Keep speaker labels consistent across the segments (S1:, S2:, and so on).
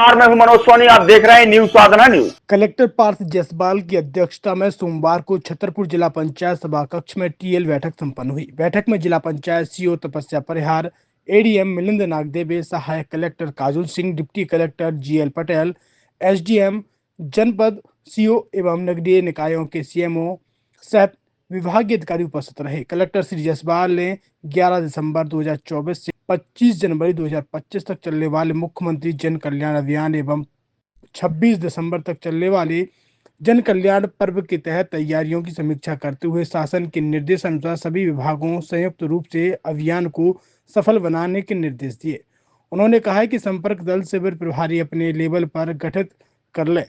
S1: मैं हूं मनोज सोनी, आप देख रहे हैं न्यूज साधना न्यूज।
S2: कलेक्टर पार्थ जायसवाल की अध्यक्षता में सोमवार को छतरपुर जिला पंचायत सभा कक्ष में टीएल बैठक संपन्न हुई। बैठक में जिला पंचायत सीओ तपस्या परिहार, एडीएम मिलिंद नागदेवे, सहायक collector Kajul Singh, deputy collector GL Patel, SDM जनपद, सीओ एवं नगरीय निकायों के सीएमओ सहित विभागीय अधिकारी उपस्थित रहे। कलेक्टर श्री जायसवाल ने 11 दिसंबर 2024 से 25 जनवरी 2025 तक चलने वाले मुख्यमंत्री जन कल्याण अभियान एवं 26 दिसंबर तक चलने वाले जन कल्याण पर्व के तहत तैयारियों की समीक्षा करते हुए शासन के निर्देश अनुसार सभी विभागों संयुक्त रूप से अभियान को सफल बनाने के निर्देश दिए। उन्होंने कहा कि संपर्क दल शिविर प्रभारी अपने लेवल पर गठित कर लें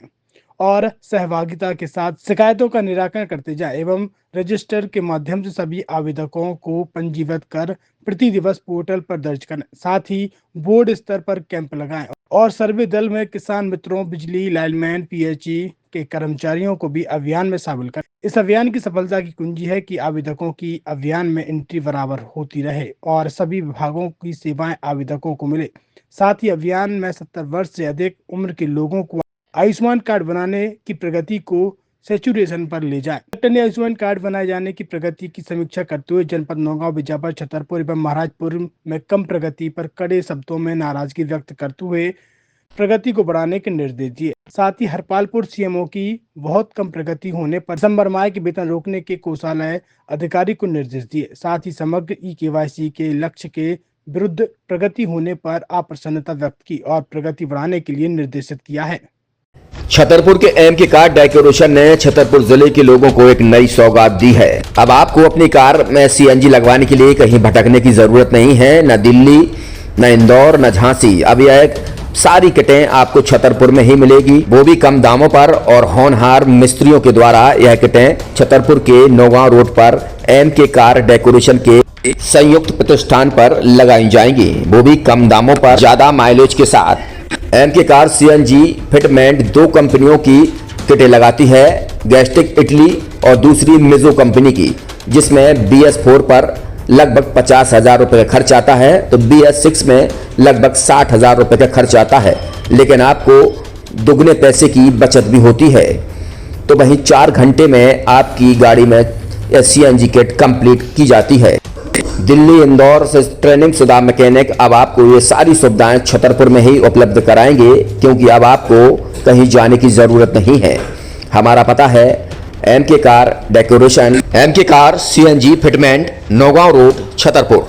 S2: और सहभागिता के साथ शिकायतों का निराकरण करते जाए एवं रजिस्टर के माध्यम से सभी आवेदकों को पंजीकृत कर प्रति दिवस पोर्टल पर दर्ज करें। साथ ही बोर्ड स्तर पर कैंप लगाएं और सर्वे दल में किसान मित्रों, बिजली लाइनमैन, पीएचई के कर्मचारियों को भी अभियान में शामिल करें। इस अभियान की सफलता की कुंजी है कि आवेदकों की अभियान में एंट्री बराबर होती रहे और सभी विभागों की सेवाएं आवेदकों को मिले। साथ ही अभियान में 70 वर्ष से अधिक उम्र के लोगों को आयुष्मान कार्ड बनाने की प्रगति को सैचुरेशन पर ले जाए। कलेक्टर ने आयुष्मान कार्ड बनाए जाने की प्रगति की समीक्षा करते हुए जनपद नौगांव, बीजापुर, छतरपुर एवं महाराजपुर में कम प्रगति पर कड़े शब्दों में नाराजगी व्यक्त करते हुए प्रगति को बढ़ाने के निर्देश दिए। साथ ही हरपालपुर सीएमओ की बहुत कम प्रगति होने पर दिसंबर माह के वेतन रोकने के कोषालय अधिकारी को निर्देश दिए। साथ ही समग्र ई-केवाईसी के लक्ष्य के विरुद्ध प्रगति होने पर अप्रसन्नता व्यक्त की और प्रगति बढ़ाने के लिए निर्देशित किया है।
S3: छतरपुर के एमके कार डेकोरेशन ने छतरपुर जिले के लोगों को एक नई सौगात दी है। अब आपको अपनी कार में सीएनजी लगवाने के लिए कहीं भटकने की जरूरत नहीं है, न दिल्ली, न इंदौर, न झांसी। अब यह सारी किटें आपको छतरपुर में ही मिलेगी, वो भी कम दामों पर और होनहार मिस्त्रियों के द्वारा। यह किटें छतरपुर के नौगांव रोड पर एमके कार डेकोरेशन के संयुक्त प्रतिष्ठान पर लगाई जाएंगी, वो भी कम दामों पर, ज्यादा माइलेज के साथ। एमके कार सीएनजी फिटमेंट 2 कंपनियों की किटें लगाती है, गैस्टिक इटली और दूसरी मिजो कंपनी की, जिसमें BS4 पर लगभग 50,000 रुपये का खर्च आता है तो BS6 में लगभग 60,000 रुपये का खर्च आता है, लेकिन आपको दुगने पैसे की बचत भी होती है। तो वहीं 4 घंटे में आपकी गाड़ी में सीएनजी किट कंप्लीट की जाती है। दिल्ली, इंदौर से ट्रेनिंग शुदा मैकेनिक अब आपको ये सारी सुविधाएं छतरपुर में ही उपलब्ध कराएंगे, क्योंकि अब आपको कहीं जाने की जरूरत नहीं है। हमारा पता है MK car decoration, MK car CNG fitment, Naugaon road, Chhatarpur.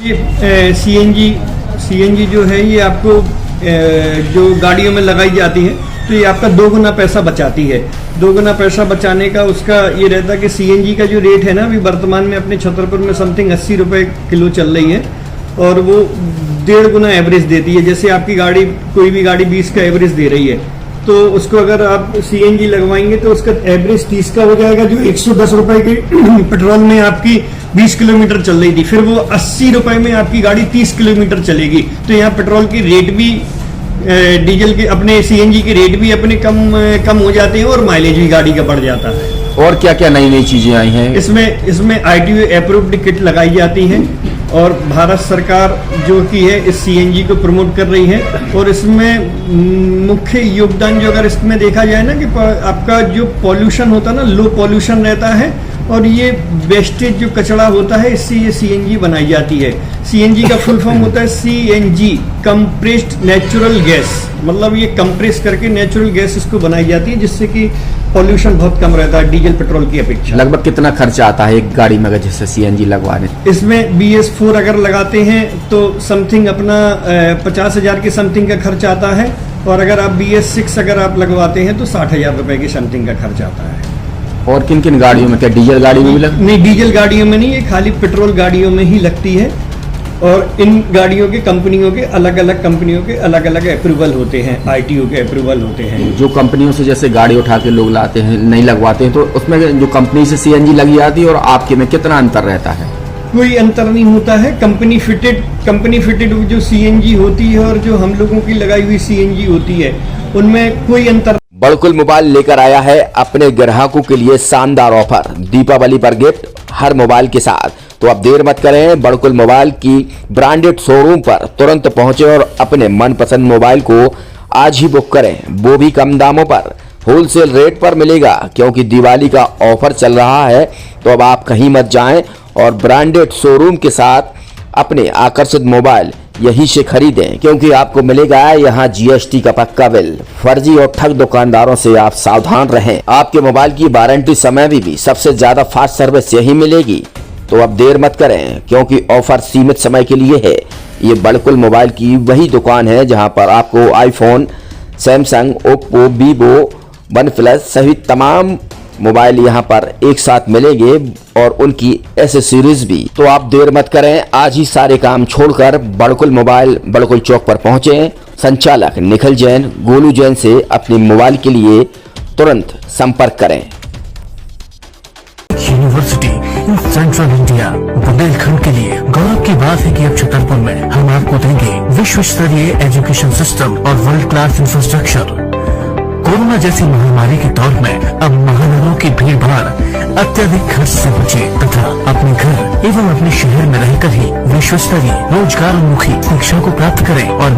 S4: ये सीएनजी जो है ये आपको जो गाड़ियों में लगाई जाती है तो ये आपका 2 गुना पैसा बचाती है। 2 गुना पैसा बचाने का उसका ये रहता है कि सीएनजी का जो रेट है ना, अभी वर्तमान में अपने छतरपुर में समथिंग 80 रुपये किलो चल रही है और वो 1.5 गुना एवरेज देती है। जैसे आपकी गाड़ी, कोई भी गाड़ी 20 का एवरेज दे रही है तो उसको अगर आप सीएनजी लगवाएंगे तो उसका एवरेज 30 का हो जाएगा। जो 110 रुपए की पेट्रोल में आपकी 20 किलोमीटर चल रही थी, फिर वो 80 रुपए में आपकी गाड़ी 30 किलोमीटर चलेगी। तो यहाँ पेट्रोल की रेट भी, डीजल के, अपने सीएनजी के रेट भी अपने कम हो जाते हैं और माइलेज भी गाड़ी का बढ़ जाता है।
S3: और क्या क्या नई नई चीजें आई हैं?
S4: इसमें ITO अप्रूव्ड किट लगाई जाती है और भारत सरकार जो की है इस सीएनजी को प्रमोट कर रही है। और इसमें मुख्य योगदान जो अगर इसमें देखा जाए ना, कि आपका जो पॉल्यूशन होता है ना, लो पॉल्यूशन रहता है और ये वेस्टेज जो कचरा होता है, इससे ये सीएनजी बनाई जाती है। सीएनजी का फुल फॉर्म होता है CNG, कंप्रेस्ड नेचुरल गैस। मतलब ये कंप्रेस करके नेचुरल गैस इसको बनाई जाती है, जिससे कि पॉल्यूशन बहुत कम रहता है डीजल पेट्रोल की अपेक्षा।
S3: लगभग कितना खर्चा आता है एक गाड़ी में जैसे सीएनजी लगवाने?
S4: इसमें BS4 अगर लगाते हैं तो समथिंग अपना 50,000 के समथिंग का खर्च आता है और अगर आप BS6 अगर आप लगवाते हैं तो 60,000 रुपए की समथिंग का खर्च आता है।
S3: और किन किन गाड़ियों में? क्या डीजल गाड़ी में भी
S4: नहीं, डीजल गाड़ियों में नहीं, ये खाली पेट्रोल गाड़ियों में ही लगती है। और इन गाड़ियों के कंपनियों के अलग अलग अप्रूवल होते हैं, ITO के अप्रूवल होते हैं।
S3: जो कंपनियों से जैसे गाड़ी उठा के लोग लाते हैं, नहीं लगवाते हैं, तो उसमें जो कंपनी से सीएनजी लगी जाती है और आपके में कितना अंतर रहता है?
S4: कोई अंतर नहीं होता है। कंपनी फिटेड जो सीएनजी होती है और जो हम लोगों की लगाई हुई सीएनजी होती है, उनमें कोई अंतर।
S3: बड़कुल मोबाइल लेकर आया है अपने ग्राहकों के लिए शानदार ऑफर। दीपावली पर गिफ्ट हर मोबाइल के साथ तो अब देर मत करें, बड़कुल मोबाइल की ब्रांडेड शोरूम पर तुरंत पहुंचे और अपने मनपसंद मोबाइल को आज ही बुक करें, वो भी कम दामों पर। होलसेल रेट पर मिलेगा क्योंकि दिवाली का ऑफर चल रहा है। तो अब आप कहीं मत जाएं और ब्रांडेड शोरूम के साथ अपने आकर्षित मोबाइल यहीं से खरीदें, क्योंकि आपको मिलेगा यहाँ जीएसटी का पक्का बिल। फर्जी और ठग दुकानदारों से आप सावधान रहें। आपके मोबाइल की वारंटी समय में भी सबसे ज्यादा फास्ट सर्विस यही मिलेगी। तो अब देर मत करें क्योंकि ऑफर सीमित समय के लिए है। ये बड़कुल मोबाइल की वही दुकान है जहां पर आपको iPhone, Samsung, Oppo, Vivo, OnePlus सहित तमाम मोबाइल यहां पर एक साथ मिलेंगे और उनकी एसेसरीज भी। तो आप देर मत करें, आज ही सारे काम छोड़कर बड़कुल मोबाइल बड़कुल चौक पर पहुंचे। संचालक निखिल जैन, गोलू जैन से अपने मोबाइल के लिए तुरंत संपर्क करें।
S5: University in central India Bundelkhand के लिए गौरव की बात है कि अब छतरपुर में हम आपको देंगे विश्व स्तरीय एजुकेशन सिस्टम और वर्ल्ड क्लास इंफ्रास्ट्रक्चर। कोरोना जैसी महामारी के दौर में अब महानगरों की भीड़ भाड़ अत्यधिक खर्च से बचे तथा अपने घर एवं अपने शहर में रहकर ही विश्व स्तरीय रोजगार उन्मुखी शिक्षा को प्राप्त करें और